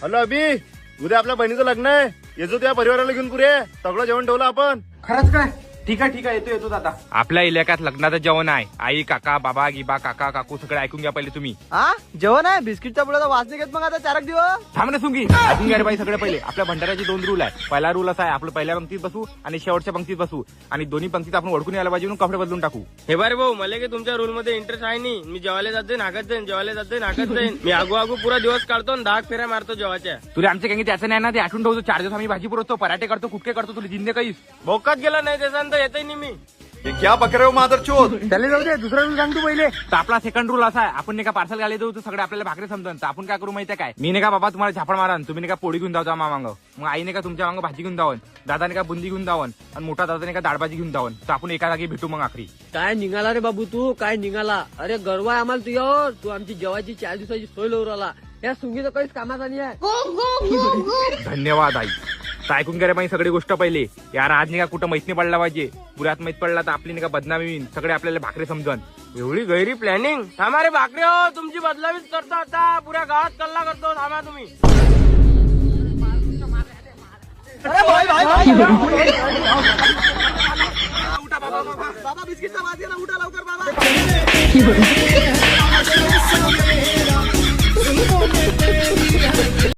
Hello अभि, उद्या आपल्या बहिणीचं लग्न आहे. येतो त्या परिवाराला घेऊन पुरे सगळं जेवण ठेवलं आपण. खरंच काय? ठीक आहे येतो दादा. आपल्या इलाक्यात लग्नाचं जेवण आहे. आई काका बाबा गिबा काका काकू सगळं ऐकून घ्या पहिले तुम्ही. हा जेवण आहे. बिस्किटचा पुढे वास नाही घेत मग आता 4 दिवस. थांब ना सुंगी, ऐकून घ्या रे बाई सगळं पहिले. आपल्या भंडाऱ्याचे 2 रूल आहे. पहिला रूल असा आहे, आपलं पहिल्या पंक्तीत बसू आणि शेवटच्या पंक्तीत बसू आणि दोन्ही पंक्तीत आपण ओळखून यायला पाहिजे म्हणून कपडे बदलून टाकू. हे बारे भाऊ, मला की तुमच्या रूल मध्ये इंटरेस्ट आहे नाही. मी जेवायला जात जाईन हागत जाईन, जेवायला जात जाईन हागत जाईन. मी आगू पुरा दिवस काढतो आणि 10 फेऱ्या मारतो जेवाच्या. तुला आमच्या काही त्याचं नाही ना, ते आठवून ठेवतो. 4 दिवस आम्ही भाजी पुरवतो, पराठे करतो, कुटके करतो. तुला जिंदे काहीच भोकात गेला नाही त्याच्यानंतर येतही नाही मी. हे क्या बकरे हो मादर चोद. त्याला जाऊ दे. दुसरा रूल सांग तू पहिले. तर आपला सेकंड रूल असा आहे, आपण नाही का पार्सल घाले देऊ तर सगळे आपल्याला भाकरी समजून. तर आपण काय करू माहितीये काय? मी नाही का बाबा तुम्हाला झापड मारा, तुम्ही नाही का पोळी घेऊन जाऊ मामांग, मग आईने का तुमच्या मागं भाजी घेऊन जावन, दादाने का बुंदी घेऊन जावन आणि मोठा दादाने का डाळभाजी घेऊन जावन. तर आपण एका जागी भेटू मग आखरी. काय निघाला रे बाबू तू, काय निघाला? अरे गर्व आहे आम्हाला तुझ्यावर. तू आमची जेवायची 4 दिवसाची सोय लावून आला. या सुंगीचं काहीच कामाचा नाही आहे. धन्यवाद आई. तर ऐकून घ्या रे बाई सगळी गोष्ट पहिले. यार आज नाही का कुठं माहित नाही पडला पाहिजे. पुऱ्यात माहित पडला तर आपली नाही का बदनामी होईल. सगळे आपल्याला भाकरी समजन. एवढी गैरी प्लॅनिंग. थांबा रे भाकरे हो, तुमची बदलावीच करतो आता. पुऱ्या गावात कल्ला करतो. थांबा तुम्ही. बाबा बिस्किटचा वास घे ना, उठा लवकर बाबा.